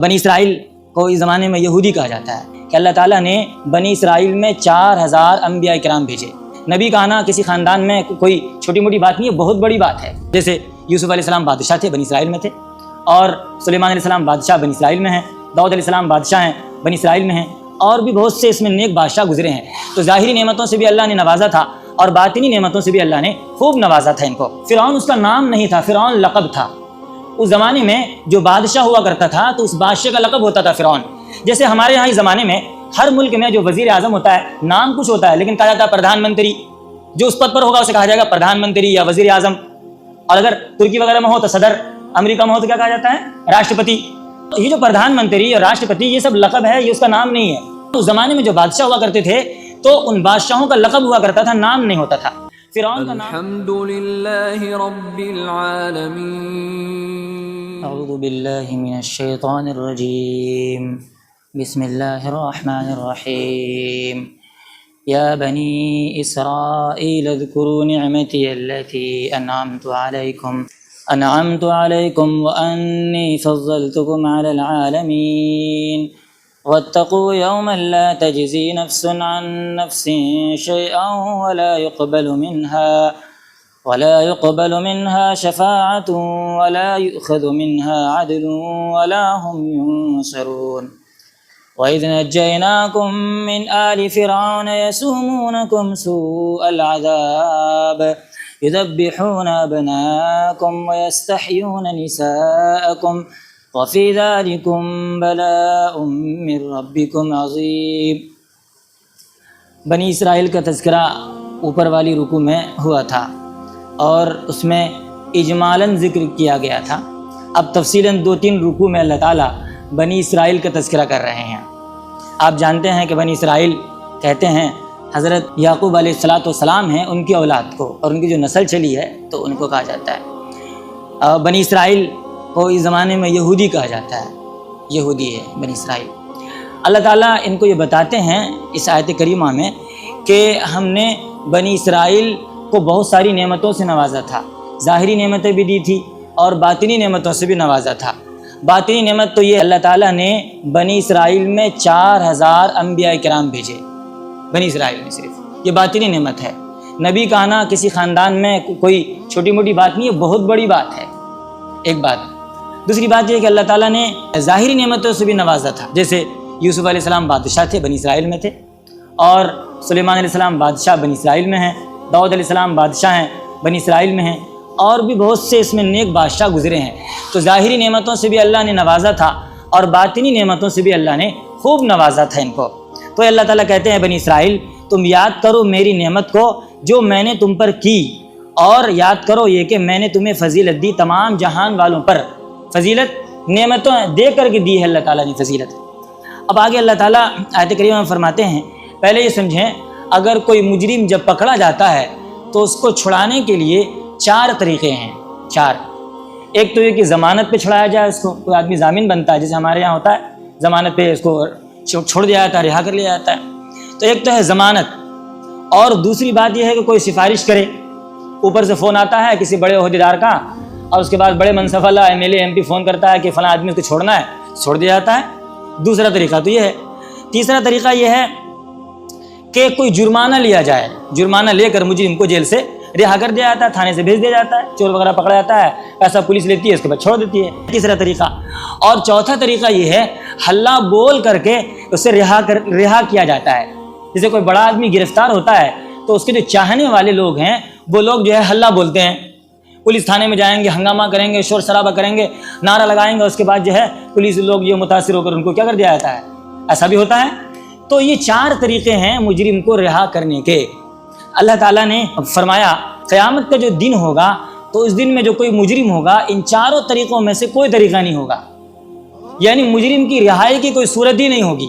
بنی اسرائیل کو اس زمانے میں یہودی کہا جاتا ہے کہ اللہ تعالیٰ نے بنی اسرائیل میں 4000 انبیاء کرام بھیجے۔ نبی کا آنا کسی خاندان میں کوئی چھوٹی موٹی بات نہیں ہے، بہت بڑی بات ہے۔ جیسے یوسف علیہ السلام بادشاہ تھے، بنی اسرائیل میں تھے، اور سلیمان علیہ السلام بادشاہ بنی اسرائیل میں ہیں، داؤد علیہ السلام بادشاہ ہیں، بنی اسرائیل میں ہیں، اور بھی بہت سے اس میں نیک بادشاہ گزرے ہیں۔ تو ظاہری نعمتوں سے بھی اللہ نے نوازا تھا اور باطنی نعمتوں سے بھی اللہ نے خوب نوازا تھا ان کو۔ فرعون اس کا نام نہیں تھا، فرعون لقب تھا۔ اس زمانے میں جو بادشاہ ہوا کرتا تھا تو اس بادشاہ کا لقب ہوتا تھا فرعون۔ جیسے ہمارے یہاں اس زمانے میں ہر ملک میں جو وزیر اعظم ہوتا ہے نام کچھ ہوتا ہے، لیکن کہا جاتا ہے پردھان منتری۔ جو اس پد پر ہوگا اسے کہا جائے گا پردھان منتری یا وزیر اعظم، اور اگر ترکی وغیرہ میں ہو تو صدر، امریکہ میں ہو تو کیا کہا جاتا ہے؟ راشٹرپتی۔ یہ جو پردھان منتری اور راشٹرپتی یہ سب لقب ہے، یہ اس کا نام نہیں ہے۔ اس زمانے میں جو بادشاہ ہوا کرتے تھے تو ان بادشاہوں کا لقب ہوا کرتا تھا، نام نہیں ہوتا تھا۔ فرعون کا نام الحمدللہ رب العالمین۔ اعوذ باللہ من الشیطان الرجیم، بسم اللہ الرحمن الرحیم۔ یا بنی اسرائیل اذکروا نعمتی التي انعمت علیکم وانی فضلتکم علی العالمین واتقوا یوما لا تجزی نفس عن نفس شیئا ولا يقبل منها شفاعة ولا يؤخذ منها عدل ولا هم ينصرون وإذ نجيناكم من آل فرعون يسومونكم سوء العذاب يذبحون أبناءكم ويستحيون نساءكم وفي ذلكم بلاء من ربكم عظيم۔ بنی اسرائیل کا تذکرہ اوپر والی رکوع میں ہوا تھا اور اس میں اجمالاً ذکر کیا گیا تھا۔ اب تفصیلاً 2-3 رکوع میں اللہ تعالیٰ بنی اسرائیل کا تذکرہ کر رہے ہیں۔ آپ جانتے ہیں کہ بنی اسرائیل کہتے ہیں حضرت یعقوب علیہ السلام ہیں، ان کی اولاد کو، اور ان کی جو نسل چلی ہے تو ان کو کہا جاتا ہے۔ بنی اسرائیل کو اس زمانے میں یہودی کہا جاتا ہے، یہودی ہے بنی اسرائیل۔ اللہ تعالیٰ ان کو یہ بتاتے ہیں اس آیت کریمہ میں کہ ہم نے بنی اسرائیل کو بہت ساری نعمتوں سے نوازا تھا، ظاہری نعمتیں بھی دی تھی اور باطنی نعمتوں سے بھی نوازا تھا۔ باطنی نعمت تو یہ اللہ تعالیٰ نے بنی اسرائیل میں 4000 انبیاء کرام بھیجے، بنی اسرائیل میں صرف، یہ باطنی نعمت ہے۔ نبی کا آنا کسی خاندان میں کوئی چھوٹی موٹی بات نہیں ہے، بہت بڑی بات ہے، ایک بات۔ دوسری بات یہ کہ اللہ تعالیٰ نے ظاہری نعمتوں سے بھی نوازا تھا۔ جیسے یوسف علیہ السلام بادشاہ تھے، بنی اسرائیل میں تھے، اور سلیمان علیہ السلام بادشاہ بنی اسرائیل میں ہیں، داؤد علیہ السلام بادشاہ ہیں، بنی اسرائیل میں ہیں، اور بھی بہت سے اس میں نیک بادشاہ گزرے ہیں۔ تو ظاہری نعمتوں سے بھی اللہ نے نوازا تھا اور باطنی نعمتوں سے بھی اللہ نے خوب نوازا تھا ان کو۔ تو اللہ تعالیٰ کہتے ہیں بنی اسرائیل تم یاد کرو میری نعمت کو جو میں نے تم پر کی، اور یاد کرو یہ کہ میں نے تمہیں فضیلت دی تمام جہان والوں پر۔ فضیلت نعمتوں دے کر کے دی ہے اللہ تعالیٰ نے فضیلت۔ اب آگے اللہ تعالیٰ آیت کریمہ میں فرماتے ہیں، پہلے یہ سمجھیں اگر کوئی مجرم جب پکڑا جاتا ہے تو اس کو چھڑانے کے لیے 4 طریقے ہیں، 4۔ ایک تو یہ کہ ضمانت پہ چھڑایا جائے اس کو، کوئی آدمی ضامن بنتا ہے، جیسے ہمارے یہاں ہوتا ہے ضمانت پہ اس کو چھوڑ دیا جاتا ہے، رہا کر لیا جاتا ہے، تو ایک تو ہے ضمانت۔ اور دوسری بات یہ ہے کہ کوئی سفارش کرے، اوپر سے فون آتا ہے کسی بڑے عہدیدار کا، اور اس کے بعد بڑے منصب والا MLA MP فون کرتا ہے کہ فلاں آدمی اس کو چھوڑنا ہے، چھوڑ دیا جاتا ہے۔ دوسرا طریقہ تو یہ ہے۔ تیسرا طریقہ یہ ہے کہ کوئی جرمانہ لیا جائے، جرمانہ لے کر مجرم کو جیل سے رہا کر دیا جاتا ہے، تھانے سے بھیج دیا جاتا ہے، چور وغیرہ پکڑا جاتا ہے، پیسہ پولیس لیتی ہے، اس کے بعد چھوڑ دیتی ہے، تیسرا طریقہ۔ اور چوتھا طریقہ یہ ہے ہلہ بول کر کے اسے رہا کیا جاتا ہے۔ جیسے کوئی بڑا آدمی گرفتار ہوتا ہے تو اس کے جو چاہنے والے لوگ ہیں وہ لوگ جو ہے ہلہ بولتے ہیں، پولیس تھانے میں جائیں گے، ہنگامہ کریں گے، شور شرابہ کریں گے، نعرہ لگائیں گے، اس کے بعد جو ہے پولیس لوگ یہ متاثر ہو کر ان کو کیا کر دیا جاتا ہے، ایسا بھی ہوتا ہے۔ تو یہ 4 طریقے ہیں مجرم کو رہا کرنے کے۔ اللہ تعالیٰ نے فرمایا قیامت کا جو دن ہوگا تو اس دن میں جو کوئی مجرم ہوگا ان 4 طریقوں میں سے کوئی طریقہ نہیں ہوگا، یعنی مجرم کی رہائی کی کوئی صورت ہی نہیں ہوگی۔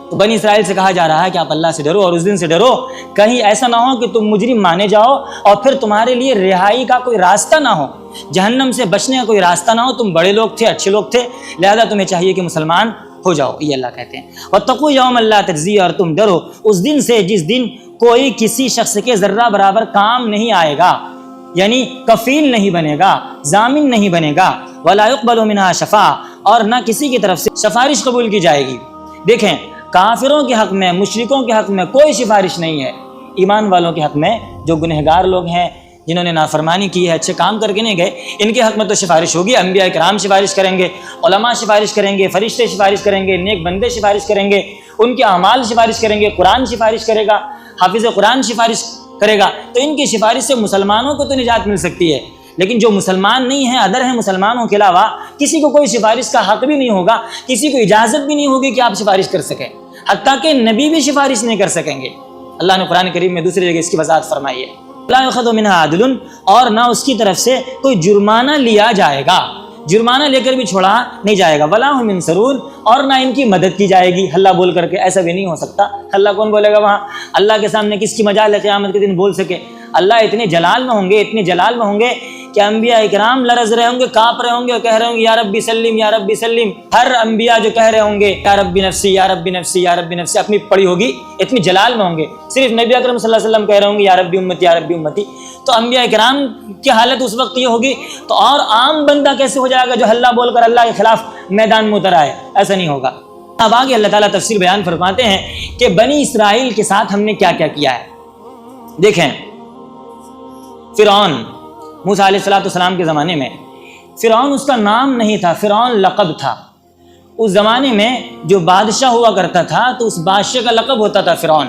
تو بنی اسرائیل سے کہا جا رہا ہے کہ آپ اللہ سے ڈرو اور اس دن سے ڈرو، کہیں ایسا نہ ہو کہ تم مجرم مانے جاؤ اور پھر تمہارے لیے رہائی کا کوئی راستہ نہ ہو، جہنم سے بچنے کا کوئی راستہ نہ ہو۔ تم بڑے لوگ تھے، اچھے لوگ تھے، لہذا تمہیں چاہیے کہ مسلمان ہو جاؤ، یہ اللہ کہتے ہیں۔ واتقوا یوما لا تجزی، اور تم ڈرو اس دن سے جس دن کوئی کسی شخص کے ذرہ برابر کام نہیں آئے گا، یعنی کفیل نہیں بنے گا، ضامن نہیں بنے گا، ولا يقبل منها شفاعہ، اور نہ کسی کی طرف سے سفارش قبول کی جائے گی۔ دیکھیں، کافروں کے حق میں، مشرکوں کے حق میں کوئی سفارش نہیں ہے۔ ایمان والوں کے حق میں، جو گنہگار لوگ ہیں، جنہوں نے نافرمانی کی ہے، اچھے کام کر کے نہیں گئے، ان کے حق میں تو سفارش ہوگی۔ انبیاء کرام سفارش کریں گے، علماء سفارش کریں گے، فرشتے سفارش کریں گے، نیک بندے سفارش کریں گے، ان کے اعمال سفارش کریں گے، قرآن سفارش کرے گا، حافظ قرآن سفارش کرے گا، تو ان کی سفارش سے مسلمانوں کو تو نجات مل سکتی ہے، لیکن جو مسلمان نہیں ہیں، ادر ہیں مسلمانوں کے علاوہ، کسی کو کوئی سفارش کا حق بھی نہیں ہوگا، کسی کو اجازت بھی نہیں ہوگی کہ آپ سفارش کر سکیں، حتیٰ کہ نبی بھی سفارش نہیں کر سکیں گے۔ اللہ نے قرآن کریم میں دوسری جگہ اس کی وضاحت فرمائی ہے، لا یؤخذ منها عدل، اور نہ اس کی طرف سے کوئی جرمانہ لیا جائے گا، جرمانہ لے کر بھی چھوڑا نہیں جائے گا، ولا هم ينصرون، اور نہ ان کی مدد کی جائے گی ہلہ بول کر کے۔ ایسا بھی نہیں ہو سکتا، ہلہ کون بولے گا وہاں؟ اللہ کے سامنے کس کی مجال ہے قیامت کے دن بول سکے؟ اللہ اتنے جلال میں ہوں گے، اتنے جلال میں ہوں گے کہ انبیاء اکرام لرز رہے ہوں گے، کانپ رہے ہوں گے اور کہہ رہے ہوں گے یا ربی سلم یا ربی سلم۔ ہر انبیاء جو کہہ رہے ہوں گے یا ربی نفسی یا ربی نفسی یا ربی نفسی، اپنی پڑی ہوگی، اتنی جلال میں ہوں گے۔ صرف نبی اکرم صلی اللہ علیہ وسلم کہہ رہے ہوں گے یا ربی امتی یا ربی امتی۔ تو انبیاء اکرام کی حالت اس وقت یہ ہوگی، تو اور عام بندہ کیسے ہو جائے گا جو ہلہ بول کر اللہ کے خلاف میدان میں اتر آئے؟ ایسا نہیں ہوگا۔ اب آگے اللہ تعالیٰ تفسیر بیان فرماتے ہیں کہ بنی اسرائیل کے ساتھ ہم نے کیا کیا کیا ہے۔ دیکھیں، فرعون، موسیٰ علیہ السلام کے زمانے میں فرعون اس کا نام نہیں تھا، فرعون لقب تھا۔ اس زمانے میں جو بادشاہ ہوا کرتا تھا تو اس بادشاہ کا لقب ہوتا تھا فرعون۔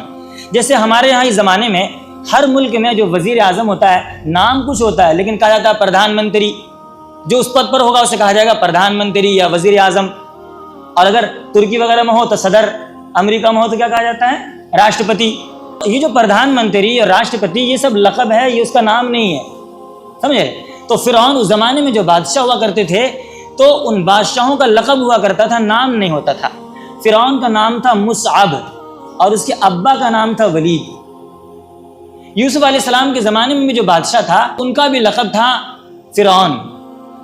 جیسے ہمارے یہاں اس زمانے میں ہر ملک میں جو وزیر اعظم ہوتا ہے نام کچھ ہوتا ہے، لیکن کہا جاتا ہے پردھان منتری، جو اس پد پر ہوگا اسے کہا جائے گا پردھان منتری یا وزیر اعظم، اور اگر ترکی وغیرہ میں ہو تو صدر، امریکہ میں ہو تو کیا کہا جاتا ہے؟ راشٹرپتی۔ یہ جو پردھان منتری اور راشٹرپتی یہ سب لقب ہے، یہ اس کا نام نہیں ہے، سمجھے؟ تو فرعون اس زمانے میں جو بادشاہ ہوا کرتے تھے تو ان بادشاہوں کا لقب ہوا کرتا تھا، نام نہیں ہوتا تھا۔ فرعون کا نام تھا مصعب اور اس کے ابا کا نام تھا ولید۔ یوسف علیہ السلام کے زمانے میں بھی جو بادشاہ تھا ان کا بھی لقب تھا فرعون،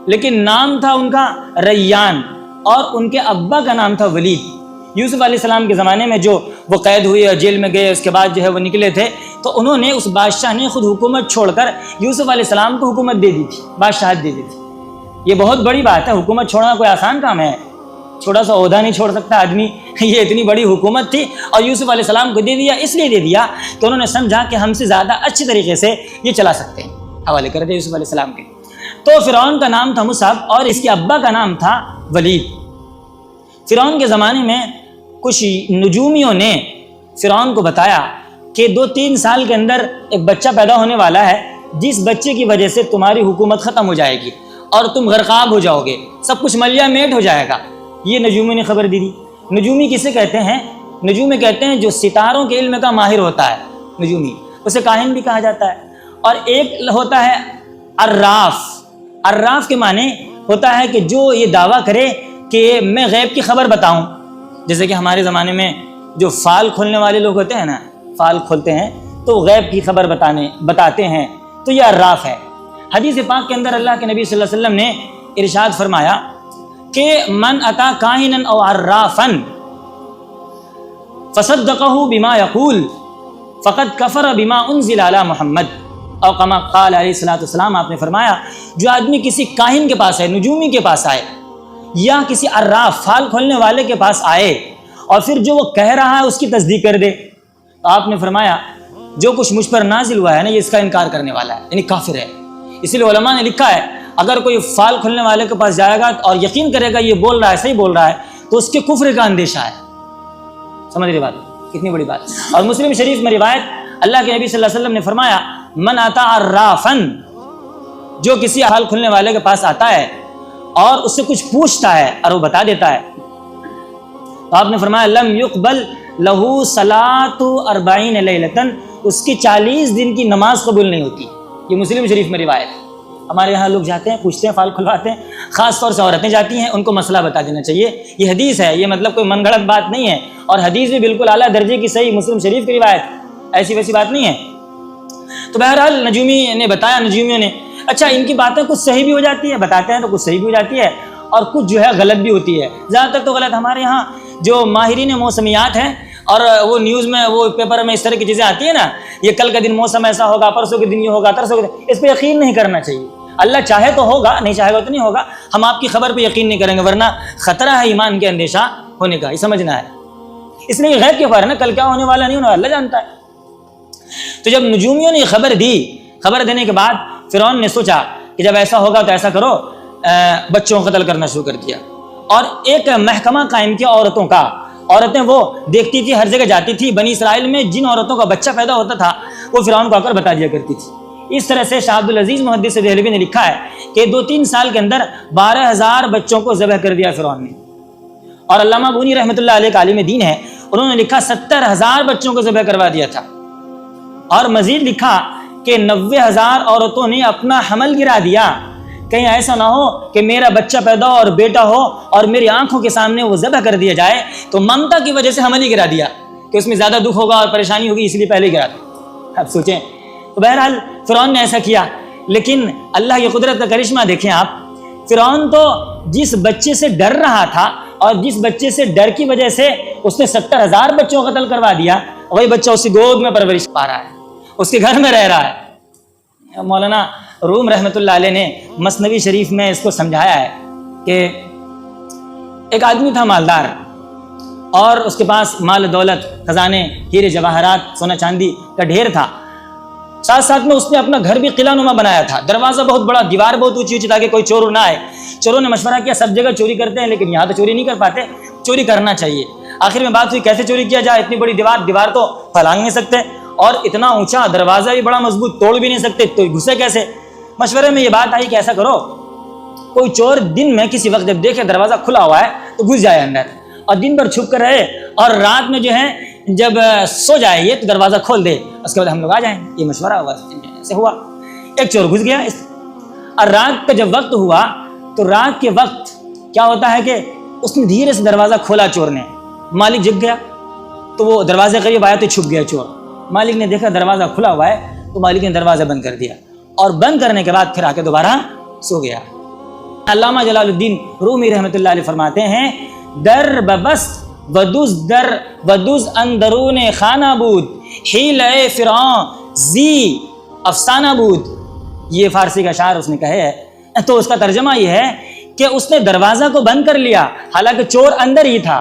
لیکن نام تھا ان کا ریان، اور ان کے ابا کا نام تھا ولید۔ یوسف علیہ السلام کے زمانے میں جو وہ قید ہوئے اور جیل میں گئے، اس کے بعد جو ہے وہ نکلے تھے، تو انہوں نے اس بادشاہ نے خود حکومت چھوڑ کر یوسف علیہ السلام کو حکومت دے دی تھی، بادشاہت دے دی تھی۔ یہ بہت بڑی بات ہے، حکومت چھوڑنا کوئی آسان کام ہے، چھوٹا سا عہدہ نہیں چھوڑ سکتا آدمی۔ یہ اتنی بڑی حکومت تھی اور یوسف علیہ السلام کو دے دیا، اس لیے دے دیا کہ انہوں نے سمجھا کہ ہم سے زیادہ اچھے طریقے سے یہ چلا سکتے ہیں، حوالے کر دے یوسف علیہ السلام کے۔ تو فرعون کا نام تھا مصعب اور اس کے ابا کا نام تھا ولید۔ فرعون کے زمانے میں کچھ نجومیوں نے فرعون کو بتایا کہ 2-3 سال کے اندر ایک بچہ پیدا ہونے والا ہے، جس بچے کی وجہ سے تمہاری حکومت ختم ہو جائے گی اور تم غرقاب ہو جاؤ گے، سب کچھ ملیا میٹ ہو جائے گا۔ یہ نجومی نے خبر دی۔ نجومی کسے کہتے ہیں؟ نجومی کہتے ہیں جو ستاروں کے علم کا ماہر ہوتا ہے، نجومی، اسے کاہن بھی کہا جاتا ہے۔ اور ایک ہوتا ہے عراف۔ عراف کے معنی ہوتا ہے کہ جو یہ دعویٰ کرے کہ میں غیب کی خبر بتاؤں، جیسے کہ ہمارے زمانے میں جو فال کھولنے والے لوگ ہوتے ہیں نا، فال کھولتے ہیں تو غیب کی خبر بتاتے ہیں، تو یہ عراف ہے۔ حدیث پاک کے اندر اللہ کے نبی صلی اللہ علیہ وسلم نے ارشاد فرمایا کہ من اتا کاہنا او عرافا فصدقہ بما یقول فقد کفر بما انزل علی محمد، او کما قال علیہ الصلوۃ والسلام، آپ نے فرمایا جو آدمی کسی کاہن کے پاس آئے، نجومی کے پاس آئے، یا کسی عراف فال کھولنے والے کے پاس آئے اور پھر جو وہ کہہ رہا ہے اس کی تصدیق کر دے، تو آپ نے فرمایا جو کچھ مجھ پر نازل ہوا ہے نا، یہ اس کا انکار کرنے والا ہے، یعنی کافر ہے۔ اسی لیے علماء نے لکھا ہے اگر کوئی فال کھولنے والے کے پاس جائے گا اور یقین کرے گا یہ بول رہا ہے، صحیح بول رہا ہے، تو اس کے کفر کا اندیشہ ہے۔ سمجھ رہی بات؟ کتنی بڑی بات۔ اور مسلم شریف میں روایت اللہ کے نبی صلی اللہ علیہ وسلم نے فرمایا من اتا عرافا، جو کسی فال کھولنے والے کے پاس آتا ہے اور اس سے کچھ پوچھتا ہے اور وہ بتا دیتا ہے، تو آپ نے فرمایا لم یقبل لہو صلاۃ 40 لیلۃ، اس کی 40 دن کی نماز قبول نہیں ہوتی۔ یہ مسلم شریف میں روایت ہے۔ ہمارے یہاں لوگ جاتے ہیں، پوچھتے ہیں، فال کھلواتے ہیں، خاص طور سے عورتیں جاتی ہیں، ان کو مسئلہ بتا دینا چاہیے، یہ حدیث ہے، یہ مطلب کوئی من گھڑت بات نہیں ہے، اور حدیث بھی بالکل اعلیٰ درجے کی صحیح مسلم شریف کی روایت، ایسی ویسی بات نہیں ہے۔ تو بہرحال نجومی نے بتایا، نجومیوں نے، اچھا ان کی باتیں کچھ صحیح بھی ہو جاتی ہے، بتاتے ہیں تو کچھ صحیح بھی ہو جاتی ہے اور کچھ جو ہے غلط بھی ہوتی ہے، زیادہ تر تو غلط۔ ہمارے یہاں جو ماہرین موسمیات ہیں اور وہ نیوز میں، وہ پیپر میں اس طرح کی چیزیں آتی ہیں نا، یہ کل کا دن موسم ایسا ہوگا، پرسوں کے دن یہ ہوگا، ترسوں کے دن، اس پہ یقین نہیں کرنا چاہیے۔ اللہ چاہے تو ہوگا، نہیں چاہے گا تو نہیں ہوگا. ہم آپ کی خبر پہ یقین نہیں کریں گے، ورنہ خطرہ ہے ایمان کے اندیشہ ہونے کا، یہ سمجھنا ہے. اس لیے غیب کی خبر ہے نا، کل کیا ہونے والا نہیں ہونے والا اللہ جانتا ہے. تو جب نجومیوں نے یہ خبر دی، خبر دینے کے بعد فرعون نے سوچا کہ جب ایسا ہوگا تو ایسا کرو، بچوں کو قتل کرنا شروع کر دیا. اور ایک محکمہ قائم کیا عورتوں کا. عورتیں وہ دیکھتی تھی، ہر جگہ جاتی تھی، بنی اسرائیل میں جن عورتوں کا بچہ پیدا ہوتا تھا وہ فرعون کو آ کر بتا دیا کرتی تھی. اس طرح سے شاہ عبدالعزیز محدث دہلوی نے لکھا ہے کہ 2-3 سال کے اندر 12,000 بچوں کو ذبح کر دیا فرعون نے. اور علامہ بونی رحمۃ اللہ علیہ عالم دین ہے، انہوں نے لکھا 70,000 بچوں کو ذبح کروا دیا تھا. اور مزید لکھا کہ 90,000 عورتوں نے اپنا حمل گرا دیا. کہیں ایسا نہ ہو کہ میرا بچہ پیدا ہو اور بیٹا ہو اور میری آنکھوں کے سامنے وہ ذبح کر دیا جائے، تو ممتا کی وجہ سے حمل ہی گرا دیا کہ اس میں زیادہ دکھ ہوگا اور پریشانی ہوگی، اس لیے پہلے گرا دیا. اب سوچیں. تو بہرحال فرعون نے ایسا کیا، لیکن اللہ کی قدرت کا کرشمہ دیکھیں آپ. فرعون تو جس بچے سے ڈر رہا تھا اور جس بچے سے ڈر کی وجہ سے اس نے 70,000 بچوں کو قتل کروا دیا، وہی بچہ اس کی گود میں پرورش پا رہا ہے، اس کے گھر میں رہ رہا ہے. مولانا روم رحمۃ اللہ علیہ نے مثنوی شریف میں اس کو سمجھایا ہے کہ ایک آدمی تھا مالدار، اور اس کے پاس مال دولت، خزانے، ہیرے جواہرات، سونا چاندی کا ڈھیر تھا. ساتھ ساتھ میں اس نے اپنا گھر بھی قلعہ نما بنایا تھا. دروازہ بہت بڑا، دیوار بہت اونچی اونچی تاکہ کوئی چور نہ آئے. چوروں نے مشورہ کیا، سب جگہ چوری کرتے ہیں لیکن یہاں تو چوری نہیں کر پاتے، چوری کرنا چاہیے. آخر میں بات ہوئی کیسے چوری کیا جائے. اتنی بڑی دیوار تو پھلانگ نہیں سکتے، اور اتنا اونچا دروازہ بھی بڑا مضبوط، توڑ بھی نہیں سکتے، تو گھسے کیسے. مشورے میں یہ بات آئی کہ ایسا کرو، کوئی چور دن میں کسی وقت جب دیکھے دروازہ کھلا ہوا ہے تو گھس جائے اندر، اور دن بھر چھپ کر رہے، اور رات میں جو ہے جب سو جائے یہ تو دروازہ کھول دے، اس کے بعد ہم لوگ آ جائیں. یہ مشورہ ہوا، ایسے ہوا. ایک چور گھس گیا. اور رات کا جب وقت ہوا تو رات کے وقت کیا ہوتا ہے کہ اس نے دھیرے سے دروازہ کھولا چور نے. مالک جگ گیا تو وہ دروازے قریب آیا تو چھپ گیا چور. مالک نے دیکھا دروازہ کھلا ہوا ہے تو مالک نے دروازہ بند کر دیا، اور بند کرنے کے بعد پھر آ کے دوبارہ سو گیا. علامہ جلال الدین رومی رحمۃ اللہ علیہ فرماتے ہیں در ببس ودوز در ودوز اندرون خانہ بود حیلہ فرعون زی افسانہ بود. یہ فارسی کا شاعر اس نے کہے ہے. تو اس کا ترجمہ یہ ہے کہ اس نے دروازہ کو بند کر لیا حالانکہ چور اندر ہی تھا.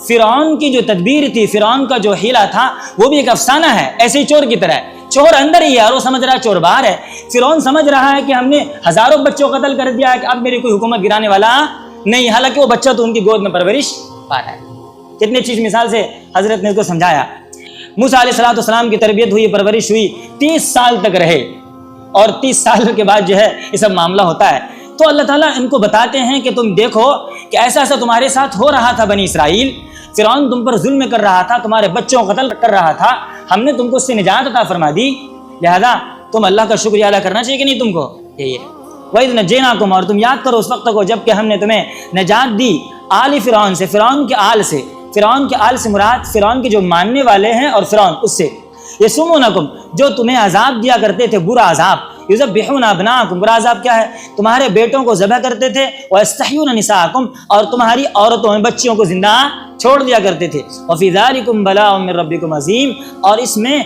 فرعون کی جو تدبیر تھی، فرعون کا جو حیلہ تھا، وہ بھی ایک افسانہ ہے، ایسے ہی چور کی طرح ہے. چور اندر ہی ہے اور وہ سمجھ رہا ہے چور باہر ہے. فرعون سمجھ رہا ہے کہ ہم نے ہزاروں بچوں کو قتل کر دیا ہے کہ اب میری کوئی حکومت گرانے والا نہیں، حالانکہ وہ بچہ تو ان کی گود میں پرورش پا رہا ہے. کتنی چیز مثال سے حضرت نے اس کو سمجھایا. موسیٰ علیہ السلام کی تربیت ہوئی، پرورش ہوئی، 30 سال تک رہے، اور 30 سال کے بعد جو ہے یہ سب معاملہ ہوتا ہے. تو اللہ تعالیٰ ان کو بتاتے ہیں کہ تم دیکھو کہ ایسا ایسا تمہارے ساتھ ہو رہا تھا بنی اسرائیل. فرعون تم پر ظلم کر رہا تھا، تمہارے بچوں کو قتل کر رہا تھا، ہم نے تم کو اس سے نجات عطا فرما دی، لہذا تم اللہ کا شکریہ ادا کرنا چاہیے کہ نہیں تم کو. یہی ہے وَإِذْ نَجَّيْنَاكُمْ، اور تم یاد کرو اس وقت کو جب کہ ہم نے تمہیں نجات دی آل فرعون سے، فرعون کے آل سے. فرعون کے آل سے مراد فرعون کے جو ماننے والے ہیں اور فرعون اس سے. یسومونکم، جو تمہیں عذاب دیا کرتے تھے، برا عذاب. یذبحون ابناءکم، برا عذاب کیا ہے؟ تمہارے بیٹوں کو ذبح کرتے تھے. ویستحیون نساءکم، اور تمہاری عورتوں بچیوں کو زندہ چھوڑ دیا کرتے تھے. وفی ذالکم بلاء من ربکم عظیم، اور اس میں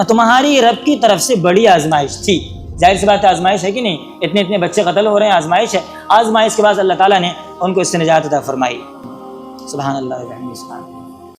تمہاری رب کی طرف سے بڑی آزمائش تھی. ظاہر سی بات ہے آزمائش ہے کہ نہیں، اتنے بچے قتل ہو رہے ہیں، آزمائش ہے. آزمائش کے بعد اللہ تعالیٰ نے ان کو اس سے نجات عطا فرمائی. سبحان اللہ و بحمدہ.